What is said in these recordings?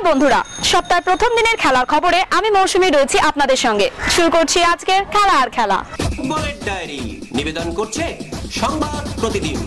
বন্ধুরা, সপ্তাহের প্রথম দিনের খেলার খবরে আমি মৌসুমী রয়েছি আপনাদের সঙ্গে। শুরু করছি আজকের খেলা আর খেলা। ফুটবলের ডায়েরি নিবেদন করছে সংবাদ প্রতিদিন।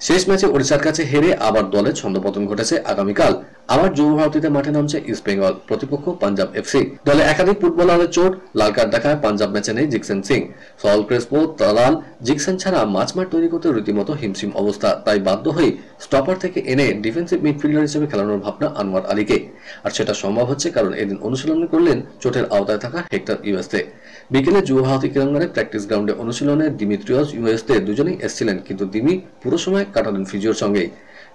শেষ ম্যাচে ওড়িশার কাছে হেরে আবার দলের ছন্দপতন ঘটেছে। আগামীকাল আবার যুব ভারতীতে মাঠে নামছে ইস্ট বেঙ্গল, প্রতিপক্ষ পাঞ্জাব এফসি। দলে একাধিক ফুটবলারের চোট, লাল কার্ড দেখায় পাঞ্জাব ম্যাচে নেই জিকসেন সিং, সল ক্রেসপো, তালাল, জিকসেন ছাড়া মাঝমাঠ তৈরি করতে রীতিমতো হিমশিম অবস্থা। তাই বাধ্য হয়ে স্টপার থেকে এনে ডিফেন্সিভ মিডফিল্ডার হিসেবে খেলানোর ভাবনা আনোয়ার আলীকে। আর সেটা সম্ভব হচ্ছে কারণ এদিন অনুশীলন করলেন চোটের আওতায় থাকা হেক্টর ইউএসতে। বিকেলে যুব ভারতী ক্রীড়াঙ্গনে প্র্যাকটিস গ্রাউন্ডে অনুশীলনে দিমিত্রিয়স ইউএসতে দুজনেই এসেছিলেন, কিন্তু দিমি পুরো সময় কাটালেন ফিজিওর সঙ্গে।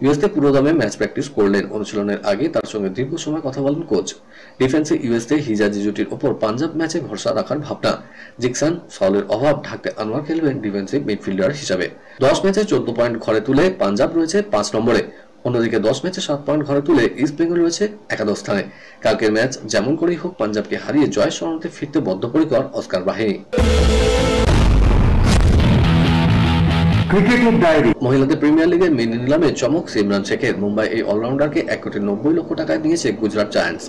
ইউএসতে পুরোদমে ম্যাচ প্র্যাকটিস করলেন। অনুশীলনের আগে তার সঙ্গে দীর্ঘ সময় কথা বলেন কোচ। ডিফেন্সে ইউএসতে হিজাজি জুটির ওপর পাঞ্জাব ম্যাচে ভরসা রাখার ভাবনা। জিকসন সলের অভাব ঢাকতে আনোয়ার খেলবেন ডিফেন্সিভ মিডফিল্ডার হিসাবে। 10 ম্যাচে 14 পয়েন্ট ঘরে তুলে পাঞ্জাব রয়েছে 5 নম্বরে। অন্যদিকে 10 ম্যাচে 7 পয়েন্ট ঘরে তুলে ইস্ট বেঙ্গল রয়েছে একাদশ স্থানে। কালকের ম্যাচ যেমন করেই হোক পাঞ্জাবকে হারিয়ে জয় শরণার্থে ফিরতে বদ্ধপরিকর অস্কার বাহিনী। ক্রিকেটের ডায়েরি। মহিলাদের প্রিমিয়ার লিগের মিনি নিলামে চমক সিমরান শেখের। মুম্বাই এই অলরাউন্ডারকে 1,90,00,000 টাকায় নিয়েছে গুজরাট জায়ান্টস।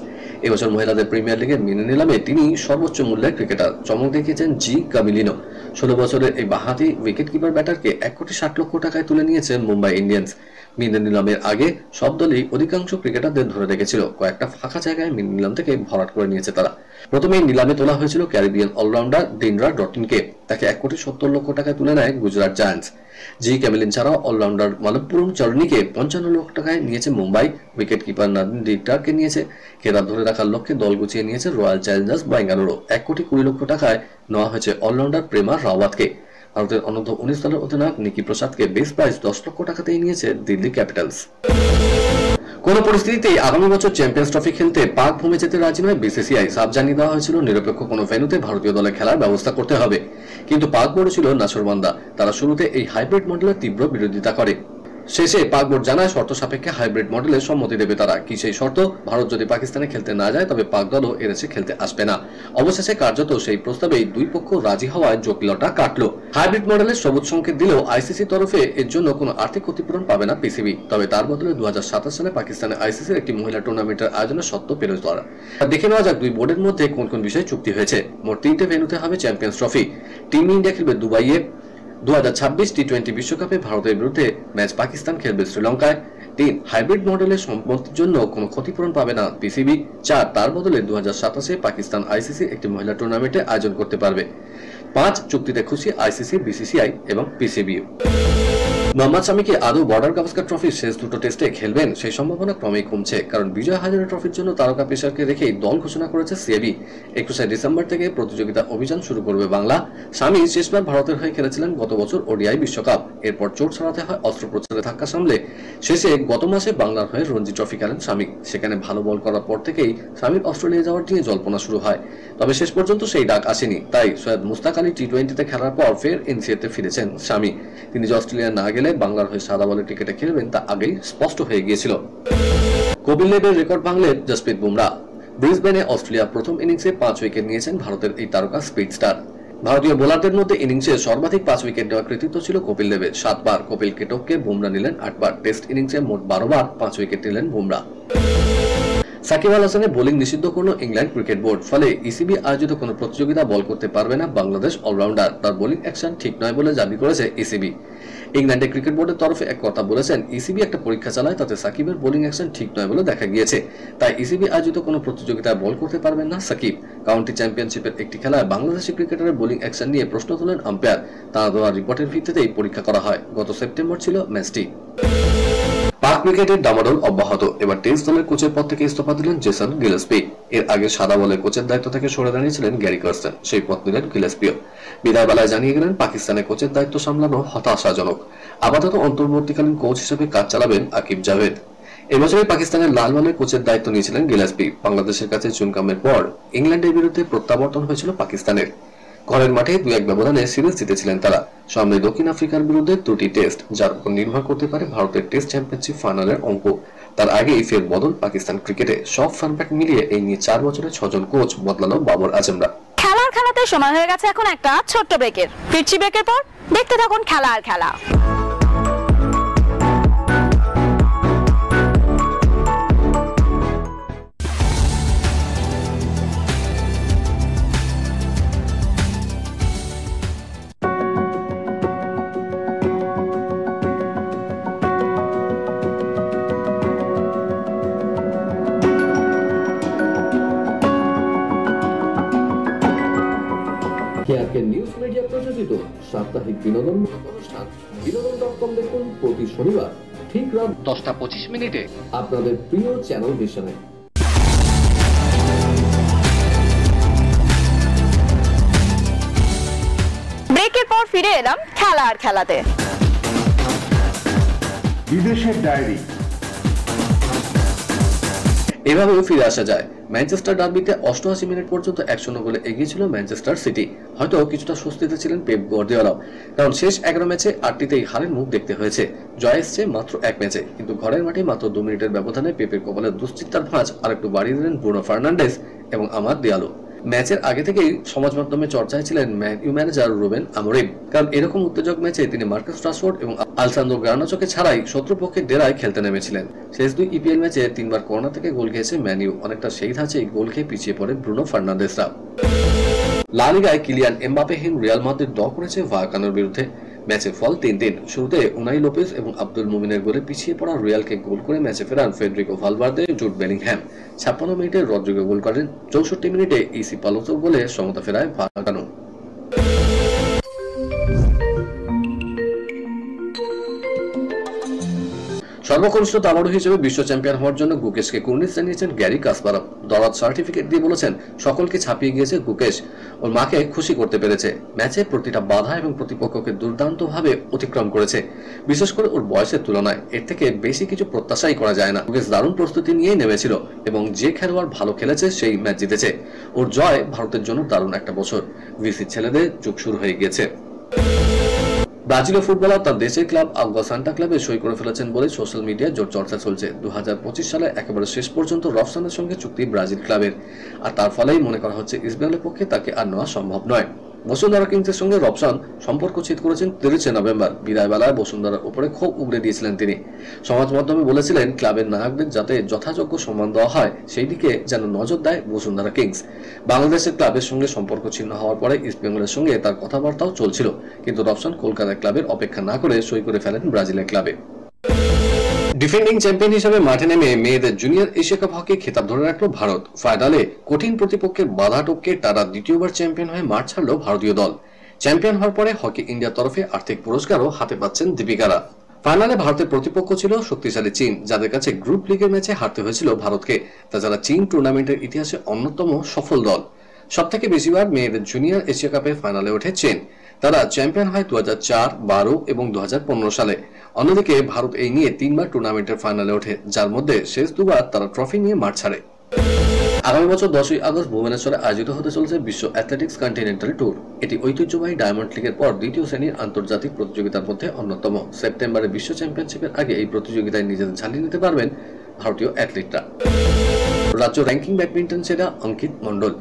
এবছর মহিলাদের প্রিমিয়ার লিগের মিনি নিলামে তিনি সর্বোচ্চ মূল্যের ক্রিকেটার। চমক দেখিয়েছেন জি কামিলিনো। 16 বছরের এই বাঁহাতি উইকেট কিপার ব্যাটারকে 1,60,00,000 টাকায় তুলে নিয়েছে মুম্বাই ইন্ডিয়ান্স। মিনি নিলামের আগে সব দলই অধিকাংশ ক্রিকেটারদের ধরে রেখেছিল, কয়েকটা ফাঁকা জায়গায় মিনি নিলাম থেকে ভরাট করে নিয়েছে তারা। প্রথমে নিলামে তোলা হয়েছিল ক্যারিবিয়ান অলরাউন্ডার দিনরা ডটিনকে। তাকে 1,70,00,000 টাকায় তুলে নেয় গুজরাট জায়ান্টস। জি ক্যামিলিন ছাড়াও অলরাউন্ডার মালপুরম চরণীকে 55,00,000 টাকায় নিয়েছে মুম্বাই। উইকেট কিপার নাদিন ডিকটারকে নিয়েছে। খেতাব ধরে রাখার লক্ষ্যে দল গুছিয়ে নিয়েছে রয়্যাল চ্যালেঞ্জার্স বেঙ্গালুরু। 1,20,00,000 টাকায় নেওয়া হয়েছে অলরাউন্ডার প্রেমা রাওয়াতকে। ভারতের অনূর্ধ্ব 19 দলের অধিনায়ক নিকি প্রসাদকে বেস প্রাইস 10 লক্ষ টাকাতেই নিয়েছে দিল্লি ক্যাপিটালস। কোন পরিস্থিতিতেই আগামী বছর চ্যাম্পিয়ন্স ট্রফি খেলতে পাক ভূমে যেতে রাজি নয় বিসিসিআই। সাফ জানিয়ে দেওয়া হয়েছিল নিরপেক্ষ কোনো ভেন্যুতে ভারতীয় দলে খেলার ব্যবস্থা করতে হবে, কিন্তু পাক বোর্ড ছিল নাছোড়বান্দা। তারা শুরুতে এই হাইব্রিড মডেলের তীব্র বিরোধিতা করে। শেষে পাক বোর্ড জানায় শর্ত সাপেক্ষে হাইব্রিড মডেলের সম্মতি দেবে তারা। কি সেই শর্ত? ভারত যদি পাকিস্তানে খেলতে না যায় তবে পাক দলও এদেশে খেলতে আসবে না। অবশেষে কার্যত সেই প্রস্তাবেই দুই পক্ষ রাজি হওয়ায় জটিলতা কাটলো। হাইব্রিড মডেলের সবুজ সংকেত দিলেও আইসিসি তরফে এর জন্য কোনো আর্থিক ক্ষতিপূরণ পাবে না পিসিবি। তবে তার বদলে 2027 সালে পাকিস্তানে আইসিসির একটি মহিলা টুর্নামেন্টের আয়োজনের সত্ত্ব পেল তারা। দেখে নেওয়া যাক দুই বোর্ডের মধ্যে কোন কোন বিষয়ে চুক্তি হয়েছে। মোট 3টে ভেন্যুতে হবে চ্যাম্পিয়ন্স ট্রফি। টিম ইন্ডিয়া খেলবে দুবাইয়ে। 2026 টি20 বিশ্বকাপে ভারতের বিরুদ্ধে ম্যাচ পাকিস্তান খেলবে শ্রীলঙ্কায়। 3 হাইব্রিড মডেলের সম্মতির জন্য কোনো ক্ষতিপূরণ পাবে না পিসিবি। 4 তার বদলে 2027 পাকিস্তান আইসিসি একটি মহিলা টুর্নামেন্টে আয়োজন করতে পারবে। 5 চুক্তিতে খুশি আইসিসি, বিসিসিআই এবং পিসিবিও। মোহাম্মদ শামিকে আদৌ বর্ডার গাভাস্কার ট্রফির শেষ দুটো টেস্টে খেলবেন সেই সম্ভাবনা ক্রমেই কমছে, কারণ বিজয় হাজারে ট্রফির জন্য তারকা পেসারকে রেখেই দল ঘোষণা করেছে সিএবি। 21 ডিসেম্বর থেকে প্রতিযোগিতা অভিযান শুরু করবে বাংলা। শামি শেষবার ভারতের হয়ে খেলেছিলেন গত বছর ওডিআই বিশ্বকাপ। এরপর চোট ছাড়াতে হয় অস্ত্রোপচারে ধাক্কা সামলে। শেষে গত মাসে বাংলার হয়ে রঞ্জি ট্রফি খেলেন শামি। সেখানে ভালো বল করার পর থেকেই শামির অস্ট্রেলিয়া যাওয়ার নিয়ে জল্পনা শুরু হয়, তবে শেষ পর্যন্ত সেই ডাক আসেনি। তাই সৈয়দ মুস্তাক আলী টি20তে খেলার পর ফের এনসিএতে ফিরেছেন শামি। তিনি যে অস্ট্রেলিয়া না গেলে বাংলার হয়ে সাদা বলের ক্রিকেটে খেলবেন তা আগেই স্পষ্ট হয়ে গিয়েছিল। কপিল দেবের রেকর্ড ভাঙলেন জসপ্রীত বুমরা। ব্রিসবেনে অস্ট্রেলিয়ার প্রথম ইনিংসে 5 উইকেট নিয়েছেন ভারতের এই তারকা স্পিড স্টার। ভারতীয় বোলারদের মধ্যে ইনিংসে সর্বাধিক 5 উইকেট নেওয়ার কৃতিত্ব ছিল কপিল দেবের। 7 বার কপিলকে টপকে বুমরা নিলেন 8 বার। টেস্ট ইনিংসে মোট 12 বার 5 উইকেট নিলেন বুমরা। সাকিব আল হাসানের বোলিং নিষিদ্ধ করলো ইংল্যান্ড ক্রিকেট বোর্ড। ফলে ইসিবি আয়োজিত কোনো প্রতিযোগিতা বল করতে পারবে না বাংলাদেশ অলরাউন্ডার। তার বোলিং অ্যাকশন ঠিক নয় বলে দাবি করেছে ইসিবি। ইংল্যান্ডের ক্রিকেট বোর্ডের তরফে এক কথা বলেছেন, ইসিবি একটা পরীক্ষা চালায়, তাতে সাকিবের বোলিং অ্যাকশন ঠিক নয় বলে দেখা গিয়েছে। তাই ইসিবি আয়োজিত কোনো প্রতিযোগিতায় বল করতে পারবেন না সাকিব। কাউন্টি চ্যাম্পিয়নশিপের একটি খেলায় বাংলাদেশি ক্রিকেটারের বোলিং অ্যাকশন নিয়ে প্রশ্ন তোলেন আম্পায়ার। তারা দেওয়া রিপোর্টের ভিত্তিতেই পরীক্ষা করা হয়। গত সেপ্টেম্বর ছিল ম্যাচটি। পাক ক্রিকেটের ডামাডোল অব্যাহত। এবার টেস্ট দলের কোচের পদ থেকে ইস্তফা দিলেন জেসন গিলেস্পি। এর আগে সাদা বলের কোচের দায়িত্ব থেকে সরে দাঁড়িয়েছিলেন গ্যারি কার্সন। সেই পদ নিলেন গিলেস্পিও। বিদায় বেলায় জানিয়ে গেলেন পাকিস্তানের কোচের দায়িত্ব সামলানো হতাশাজনক। আপাতত অন্তর্বর্তীকালীন কোচ হিসেবে কাজ চালাবেন আকিব জাভেদ। এবছরই পাকিস্তানের লাল বলের কোচের দায়িত্ব নিয়েছিলেন গিলেস্পি। বাংলাদেশের কাছে চুনকামের পর ইংল্যান্ডের বিরুদ্ধে প্রত্যাবর্তন হয়েছিল পাকিস্তানের। ঘরের মাঠে 2-1 ব্যবধানে সিরিজ জিতেছিলেন তারা। সামনে দক্ষিণ আফ্রিকার বিরুদ্ধে 2টি টেস্ট, যার উপর নির্ভর করতে পারে ভারতের টেস্ট চ্যাম্পিয়নশিপ ফাইনালের অঙ্ক। তার আগেই ফের বদল পাকিস্তান ক্রিকেটে। সব ফরম্যাট মিলিয়ে এই নিয়ে 4 বছরে 6 জন কোচ বদলালো বাবর আজমরা। খেলার খেলাতে সময় হয়ে গেছে এখন একটা ছোট্ট ব্রেকের। ফিরছি ব্রেকের পর। দেখতে থাকুন খেলা আর খেলা। নিউজ মিডিয়া প্রযোজিত সাপ্তাহিক বিনোদন অনুষ্ঠান বিনোদন.com দেখুন প্রতি শনিবার ঠিক রাত 10:25 আপনাদের প্রিয় চ্যানেল ভিশনে। ব্রেকের পর ফিরে এলাম খেলা আর খেলাতে। বিদেশের ডায়েরি। এভাবেও ফিরে আসা যায়। ম্যানচেস্টার ডার্বিতে 88 মিনিট পর্যন্ত 1-0 গোলে এগিয়ে ছিল ম্যানচেস্টার সিটি। হয়তো কিছুটা স্বস্তিতে ছিলেন পেপ গার্দিওলা, কারণ শেষ 11 ম্যাচে 8টিতেই হারের মুখ দেখতে হয়েছে। জয় এসছে মাত্র 1 ম্যাচে, কিন্তু ঘরের মাঠে মাত্র 2 মিনিটের ব্যবধানে পেপের কপালে দুশ্চিন্তার ভাঁজ আরেকটু বাড়িয়ে দিলেন ব্রুনো ফার্নান্ডেজ এবং আমাদ দিয়ালো। ম্যাচের আগে থেকেই সমাজ মাধ্যমে চর্চায় ছিলেন Man U manager Ruben Amorim, কারণ এরকম উত্তেজক ম্যাচে তিনি মার্কাস রাশফোর্ড এবং আলসান্দ্রো গার্নাচোকে ছাড়াই শত্রুপক্ষের ডেরায় খেলতে নেমেছিলেন। শেষ 2 ইপিএল ম্যাচে 3বার কর্নার থেকে গোল খেয়েছে ম্যান ইউ। অনেকটা সেই ধাঁচেই গোল খেয়ে পিছিয়ে পড়ে ব্রুনো ফার্নান্ডেজরা। লা লিগায় কিলিয়ান এমবাপেহীন রিয়াল মাদ্রিদ ড্র করেছে ভায়াকানোর বিরুদ্ধে। ম্যাচের ফল 3-3। শুরুতে উনাই লোপেজ এবং আব্দুল মুমিনের গোলে পিছিয়ে পড়া রিয়ালকে গোল করে ম্যাচে ফেরান ফেডরিকো ভালভার্দে, জুড বেলিংহ্যাম। 56 মিনিটে রদ্রিগো গোল করেন। 64 মিনিটে ইসি পালোসোর গোলে সমতা ফেরায় ভায়াকানো। সর্বকনিষ্ঠ দাবাড়ু হিসেবে বিশ্ব চ্যাম্পিয়ন হওয়ার জন্য গুকেশকে কুর্নিশ জানিয়েছেন গ্যারি কাসপারভ। দরাদ সার্টিফিকেট দিয়ে বলেছেন সকলকে ছাপিয়ে গিয়েছে গুকেশ, ওর মাকে খুশি করতে পেরেছে। ম্যাচে প্রতিটা বাধা এবং প্রতিপক্ষকে দুর্দান্তভাবে অতিক্রম করেছে, বিশেষ করে ওর বয়সের তুলনায়। এর থেকে বেশি কিছু প্রত্যাশাই করা যায় না। গুকেশ দারুণ প্রস্তুতি নিয়েই নেমেছিল এবং যে খেলোয়াড় ভালো খেলেছে সেই ম্যাচ জিতেছে। ওর জয় ভারতের জন্য দারুণ একটা বছর। ভিসির ছেলেদের যুগ শুরু হয়ে গিয়েছে। ব্রাজিলীয় ফুটবলার তার দেশের ক্লাব আগুয়া সান্টা ক্লাবে সই করে ফেলেছেন বলে সোশ্যাল মিডিয়ায় জোর চর্চা চলছে। 2025 সালে একেবারে শেষ পর্যন্ত রফসানের সঙ্গে চুক্তি ব্রাজিল ক্লাবের, আর তার ফলেই মনে করা হচ্ছে ইসমাইলের পক্ষে তাকে আর নেওয়া সম্ভব নয়। বসুন্ধরা কিংসের সঙ্গে রফসান সম্পর্ক ছেদ করেছেন 30 নভেম্বর। বিদায় বেলায় বসুন্ধরার উপরে ক্ষোভ উগড়ে দিয়েছিলেন তিনি। সমাজ মাধ্যমে বলেছিলেন ক্লাবের নায়কদের যাতে যথাযোগ্য সম্মান দেওয়া হয় সেই দিকে যেন নজর দেয় বসুন্ধরা কিংস। বাংলাদেশের ক্লাবের সঙ্গে সম্পর্ক ছিন্ন হওয়ার পরে ইস্টবেঙ্গলের সঙ্গে তার কথাবার্তাও চলছিল, কিন্তু রফসান কলকাতা ক্লাবের অপেক্ষা না করে সই করে ফেলেন ব্রাজিলের ক্লাবে। ডিফেন্ডিং চ্যাম্পিয়ন হিসেবে মাঠে নেমে মেয়েদের জুনিয়র এশিয়া কাপ হকি খেতাব ধরে রাখলো ভারত। ফাইনালে কঠিন প্রতিপক্ষের বাধা টপকে টানা দ্বিতীয়বার চ্যাম্পিয়ন হয়ে মাঠ ছাড়ল ভারতীয় দল। চ্যাম্পিয়ন হওয়ার পরে হকি ইন্ডিয়ার তরফে আর্থিক পুরস্কারও হাতে পাচ্ছেন দীপিকারা। ফাইনালে ভারতের প্রতিপক্ষ ছিল শক্তিশালী চীন, যাদের কাছে গ্রুপ লিগের ম্যাচে হারতে হয়েছিল ভারতকে। তাছাড়া চীন টুর্নামেন্টের ইতিহাসে অন্যতম সফল দল। সবথেকে বেশিবার মেয়েদের জুনিয়র এশিয়া কাপে ফাইনালে ওঠে চীন। তারা চ্যাম্পিয়ন হয় 2004, 12 এবং 2015 সালে। অন্যদিকে ভারত এই নিয়ে 3বার টুর্নামেন্টের ফাইনালে ওঠে, যার মধ্যে শেষ 2বার তারা ট্রফি নিয়ে মাঠ ছাড়ে। আগামী বছর 10ই আগস্ট ভুবনেশ্বরে আয়োজিত হতে চলেছে বিশ্ব অ্যাথলেটিক্স কন্টিনেন্টাল ট্যুর। এটি ঐতিহ্যবাহী ডায়মন্ড লিগের পর দ্বিতীয় শ্রেণীর আন্তর্জাতিক প্রতিযোগিতার মধ্যে অন্যতম। সেপ্টেম্বরে বিশ্ব চ্যাম্পিয়নশিপের আগে এই প্রতিযোগিতায় নিজেদের ঝালিয়ে নিতে পারবেন ভারতীয় অ্যাথলিটরা। রাজ্য র্যাঙ্কিং ব্যাডমিন্টন সেরা অঙ্কিত মন্ডল।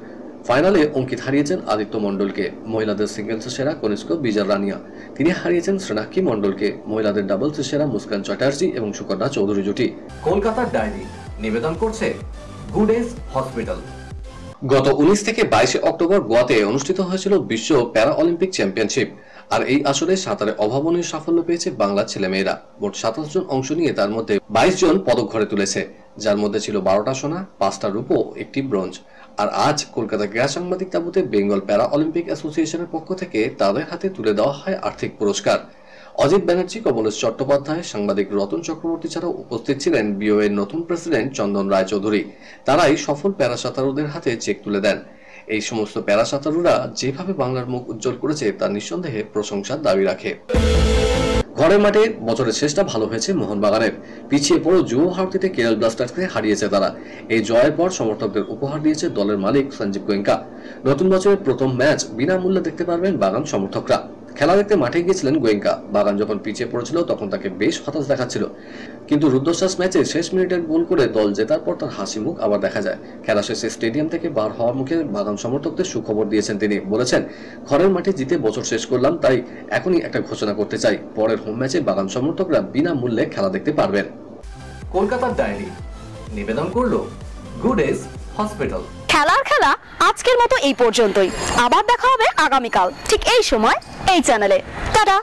ফাইনালে অঙ্কিত হারিয়েছেন আদিত্য মন্ডলকে। মহিলাদের সিঙ্গেলসে সেরা কনিষ্ক বিজয় রানিয়া, তিনি হারিয়েছেন শ্রেনাক্ষী মন্ডলকে। মহিলাদের ডাবলসে সেরা মুস্কান চ্যাটার্জি এবং সুকন্যা চৌধুরী জুটি। কলকাতার ডায়েরি নিবেদন করছে গুডেস হসপিটাল। গত 19 থেকে 22 অক্টোবর গোয়াতে অনুষ্ঠিত হয়েছিল বিশ্ব প্যারা অলিম্পিক চ্যাম্পিয়নশিপ। আর এই আসরে সাঁতারে অভাবনীয় সাফল্য পেয়েছে বাংলার ছেলেমেয়েরা। মোট 27 জন অংশ নিয়ে তার মধ্যে 22 জন পদক ঘরে তুলেছে, যার মধ্যে ছিল 12টা সোনা, 5টা রূপো, 1টি ব্রোঞ্জ। আর আজ কলকাতা ক্রীড়া সাংবাদিক তাঁবুতে বেঙ্গল প্যারা অলিম্পিক অ্যাসোসিয়েশনের পক্ষ থেকে তাদের হাতে তুলে দেওয়া হয় আর্থিক পুরস্কার। অজিত ব্যানার্জি, কমলেশ চট্টোপাধ্যায়, সাংবাদিক রতন চক্রবর্তী ছাড়াও উপস্থিত ছিলেন বিওএ এর নতুন প্রেসিডেন্ট চন্দন রায়চৌধুরী। তারাই সফল প্যারা সাঁতারুদের হাতে চেক তুলে দেন। এই সমস্ত প্যারা সাঁতারুরা যেভাবে বাংলার মুখ উজ্জ্বল করেছে তা নিঃসন্দেহে প্রশংসার দাবি রাখে। ঘরের মাঠে বছরের শেষটা ভালো হয়েছে মোহনবাগানের। পিছিয়ে পড়ো যুব ভারতীতে কেরল ব্লাস্টার্সকে হারিয়েছে তারা। এই জয়ের পর সমর্থকদের উপহার দিয়েছে দলের মালিক সঞ্জীব গোয়েঙ্কা। নতুন বছরের প্রথম ম্যাচ বিনামূল্যে দেখতে পারবেন বাগান সমর্থকরা। খেলা দেখতে মাঠে গিয়েছিলেন গোয়েঙ্কা। বাগান যখন পিছিয়ে পড়েছিল তখন তাকে বেশ হতাশ দেখাচ্ছিল, কিন্তু রুদ্ধশ্বাস ম্যাচে শেষ মিনিটের গোল করে দল জেতার পর তার হাসি মুখ আবার দেখা যায়। খেলা শেষে স্টেডিয়াম থেকে বার হওয়ার মুখে বাগান সমর্থকদের সুখবর দিয়েছেন তিনি। বলেছেন, ঘরের মাঠে জিতে বছর শেষ করলাম, তাই এখনই একটা ঘোষণা করতে চাই, পরের হোম ম্যাচে বাগান সমর্থকরা বিনামূল্যে খেলা দেখতে পারবেন। কলকাতার ডায়েরি নিবেদন করলো গুডেজ হসপিটাল। খেলা আজকের মতো এই পর্যন্তই। আবার দেখা হবে আগামীকাল ঠিক এই সময় এই চ্যানেলে। টাটা।